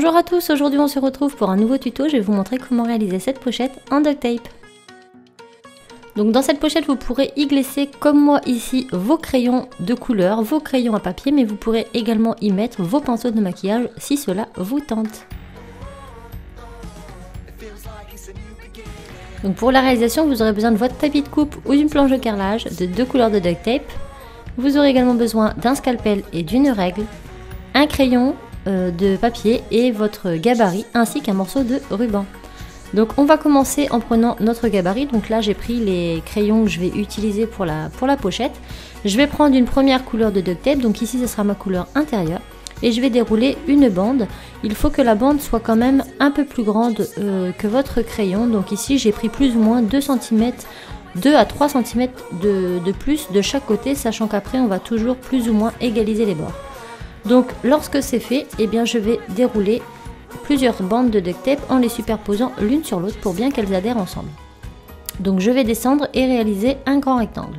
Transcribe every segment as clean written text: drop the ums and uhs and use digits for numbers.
Bonjour à tous, aujourd'hui on se retrouve pour un nouveau tuto, je vais vous montrer comment réaliser cette pochette en duct tape. Donc dans cette pochette vous pourrez y glisser comme moi ici vos crayons de couleur, vos crayons à papier, mais vous pourrez également y mettre vos pinceaux de maquillage si cela vous tente. Donc pour la réalisation vous aurez besoin de votre tapis de coupe ou d'une planche de carrelage de 2 couleurs de duct tape. Vous aurez également besoin d'un scalpel et d'une règle, un crayon de papier et votre gabarit ainsi qu'un morceau de ruban. Donc on va commencer en prenant notre gabarit. Donc là j'ai pris les crayons que je vais utiliser pour la pochette. Je vais prendre une première couleur de duct tape, donc ici ce sera ma couleur intérieure, et je vais dérouler une bande. Il faut que la bande soit quand même un peu plus grande que votre crayon. Donc ici j'ai pris plus ou moins 2 cm, 2 à 3 cm de plus de chaque côté, sachant qu'après on va toujours plus ou moins égaliser les bords. Donc lorsque c'est fait, eh bien, je vais dérouler plusieurs bandes de duct tape en les superposant l'une sur l'autre pour bien qu'elles adhèrent ensemble. Donc je vais descendre et réaliser un grand rectangle.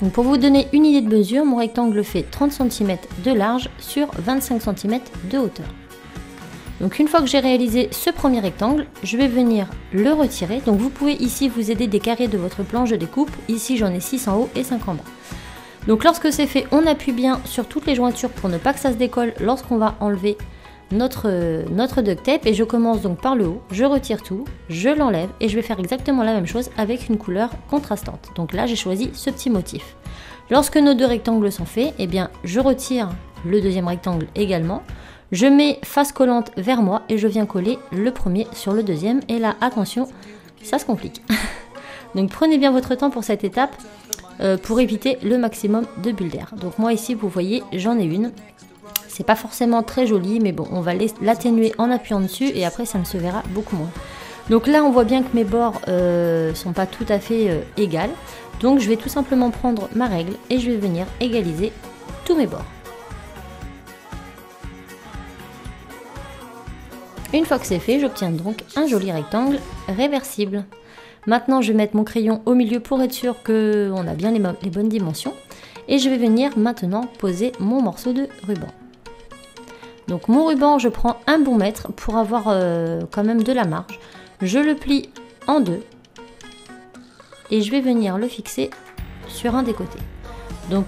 Donc pour vous donner une idée de mesure, mon rectangle fait 30 cm de large sur 25 cm de hauteur. Donc une fois que j'ai réalisé ce premier rectangle, je vais venir le retirer. Donc vous pouvez ici vous aider des carrés de votre planche de découpe. Ici j'en ai 6 en haut et 5 en bas. Donc lorsque c'est fait, on appuie bien sur toutes les jointures pour ne pas que ça se décolle lorsqu'on va enlever notre duct tape, et je commence donc par le haut, je retire tout, je l'enlève et je vais faire exactement la même chose avec une couleur contrastante. Donc là j'ai choisi ce petit motif. Lorsque nos deux rectangles sont faits, eh bien je retire le deuxième rectangle également, je mets face collante vers moi et je viens coller le premier sur le deuxième, et là attention, ça se complique. Donc prenez bien votre temps pour cette étape pour éviter le maximum de bulles d'air. Donc moi ici vous voyez j'en ai une. C'est pas forcément très joli, mais bon, on va l'atténuer en appuyant dessus et après ça ne se verra beaucoup moins. Donc là on voit bien que mes bords sont pas tout à fait égales. Donc je vais tout simplement prendre ma règle et je vais venir égaliser tous mes bords. Une fois que c'est fait, j'obtiens donc un joli rectangle réversible. Maintenant je vais mettre mon crayon au milieu pour être sûr qu'on a bien les bonnes dimensions. Et je vais venir maintenant poser mon morceau de ruban. Donc mon ruban, je prends un bon mètre pour avoir quand même de la marge. Je le plie en deux et je vais venir le fixer sur un des côtés. Donc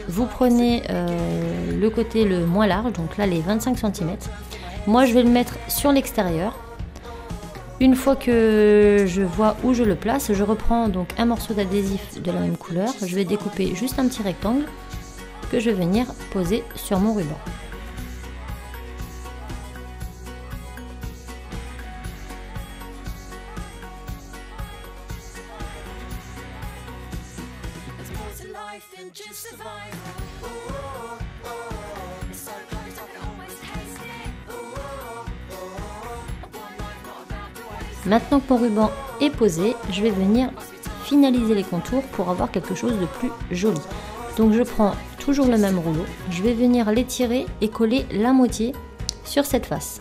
vous prenez le côté le moins large, donc là les 25 cm. Moi je vais le mettre sur l'extérieur. Une fois que je vois où je le place, je reprends donc un morceau d'adhésif de la même couleur. Je vais découper juste un petit rectangle que je vais venir poser sur mon ruban. Maintenant que mon ruban est posé, je vais venir finaliser les contours pour avoir quelque chose de plus joli. Donc je prends toujours le même rouleau, je vais venir l'étirer et coller la moitié sur cette face.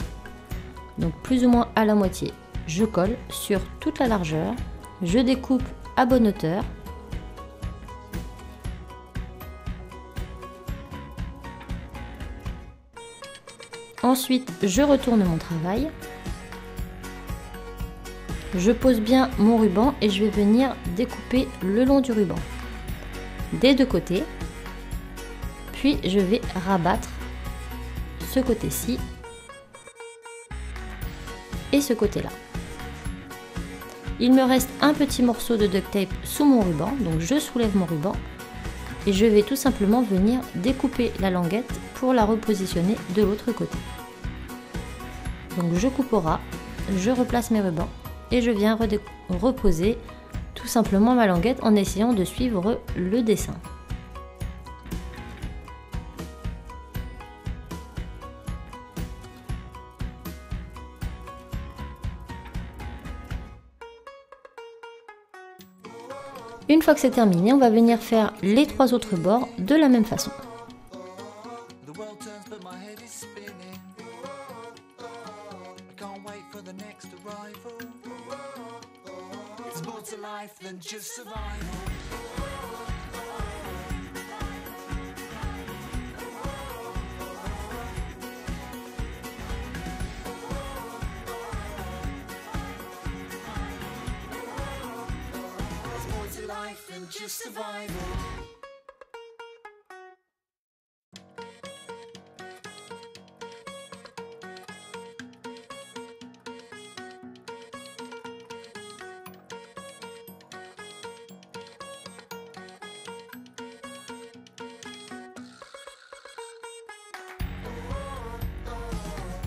Donc plus ou moins à la moitié. Je colle sur toute la largeur, je découpe à bonne hauteur. Ensuite, je retourne mon travail. Je pose bien mon ruban et je vais venir découper le long du ruban des deux côtés. Puis je vais rabattre ce côté-ci et ce côté-là. Il me reste un petit morceau de duct tape sous mon ruban, donc je soulève mon ruban et je vais tout simplement venir découper la languette pour la repositionner de l'autre côté. Donc je coupe au ras, je replace mes rubans et je viens reposer tout simplement ma languette en essayant de suivre le dessin. Une fois que c'est terminé, on va venir faire les 3 autres bords de la même façon. Just survival.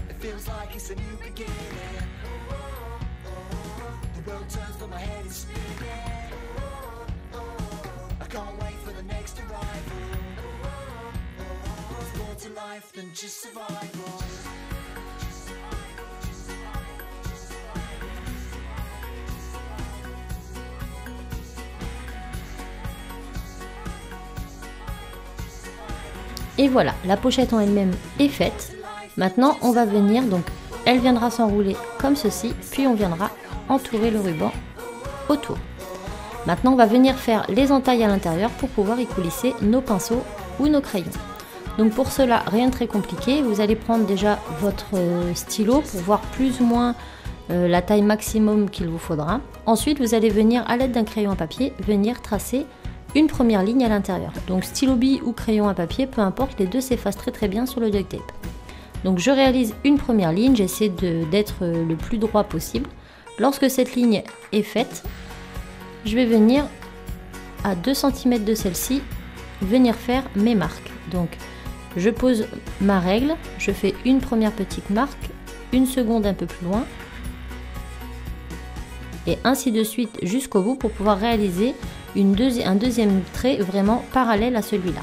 It feels like it's a new beginning. The world turns but my head is spinning. Can't wait for the next arrival. There's more to life than just survival. Et voilà, la pochette en elle-même est faite. Maintenant, on va venir, donc elle viendra s'enrouler comme ceci, puis on viendra entourer le ruban autour. Maintenant, on va venir faire les entailles à l'intérieur pour pouvoir y coulisser nos pinceaux ou nos crayons. Donc pour cela, rien de très compliqué. Vous allez prendre déjà votre stylo pour voir plus ou moins la taille maximum qu'il vous faudra. Ensuite, vous allez venir à l'aide d'un crayon à papier, venir tracer une première ligne à l'intérieur. Donc stylo bille ou crayon à papier, peu importe, les deux s'effacent très bien sur le duct tape. Donc je réalise une première ligne, j'essaie d'être le plus droit possible. Lorsque cette ligne est faite, je vais venir à 2 cm de celle-ci, venir faire mes marques. Donc je pose ma règle, je fais une première petite marque, une seconde un peu plus loin, et ainsi de suite jusqu'au bout pour pouvoir réaliser un deuxième trait vraiment parallèle à celui-là.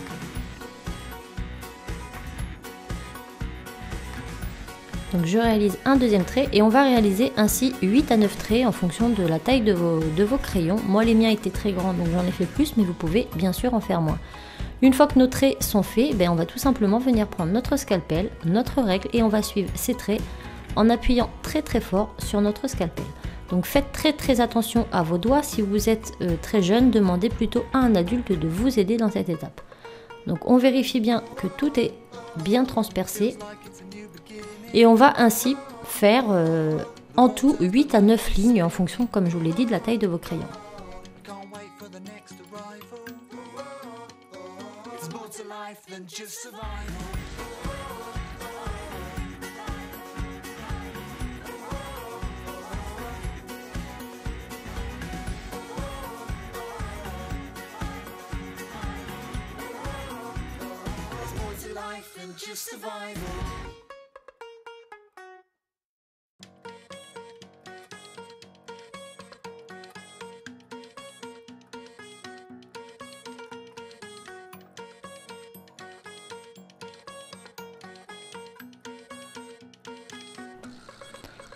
Donc je réalise un deuxième trait et on va réaliser ainsi 8 à 9 traits en fonction de la taille de vos crayons. Moi les miens étaient très grands donc j'en ai fait plus, mais vous pouvez bien sûr en faire moins. Une fois que nos traits sont faits, on va tout simplement venir prendre notre scalpel, notre règle et on va suivre ces traits en appuyant très fort sur notre scalpel. Donc faites très attention à vos doigts. Si vous êtes très jeune, demandez plutôt à un adulte de vous aider dans cette étape. Donc on vérifie bien que tout est bien transpercé. Et on va ainsi faire en tout 8 à 9 lignes en fonction, comme je vous l'ai dit, de la taille de vos crayons.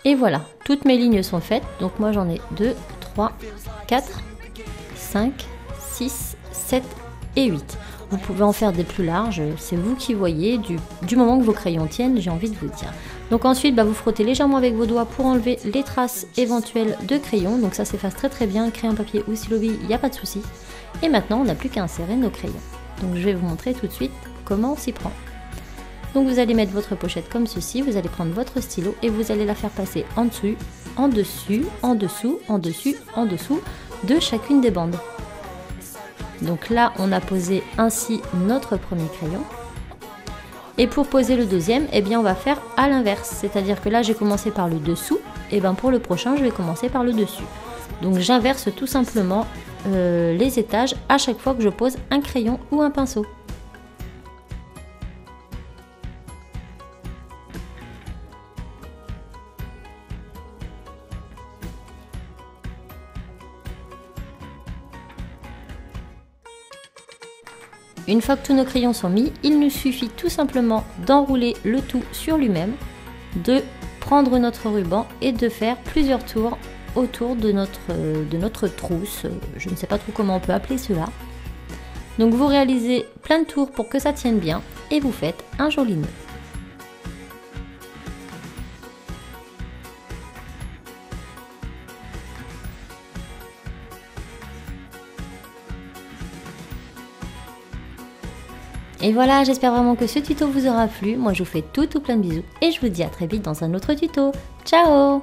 Et voilà, toutes mes lignes sont faites. Donc moi j'en ai 2, 3, 4, 5, 6, 7 et 8. Vous pouvez en faire des plus larges, c'est vous qui voyez, du moment que vos crayons tiennent, j'ai envie de vous dire. Donc ensuite, vous frottez légèrement avec vos doigts pour enlever les traces éventuelles de crayon. Donc ça s'efface très bien, crayon papier ou stylo bille, il n'y a pas de souci. Et maintenant, on n'a plus qu'à insérer nos crayons. Donc je vais vous montrer tout de suite comment on s'y prend. Donc vous allez mettre votre pochette comme ceci, vous allez prendre votre stylo et vous allez la faire passer en dessous, en dessus, en dessous, en dessus, en dessous de chacune des bandes. Donc là, on a posé ainsi notre premier crayon. Et pour poser le deuxième, on va faire à l'inverse. C'est-à-dire que là, j'ai commencé par le dessous, et pour le prochain, je vais commencer par le dessus. Donc j'inverse tout simplement les étages à chaque fois que je pose un crayon ou un pinceau. Une fois que tous nos crayons sont mis, il nous suffit tout simplement d'enrouler le tout sur lui-même, de prendre notre ruban et de faire plusieurs tours autour de notre trousse. Je ne sais pas trop comment on peut appeler cela. Donc vous réalisez plein de tours pour que ça tienne bien et vous faites un joli nœud. Et voilà, j'espère vraiment que ce tuto vous aura plu. Moi je vous fais tout plein de bisous et je vous dis à très vite dans un autre tuto. Ciao!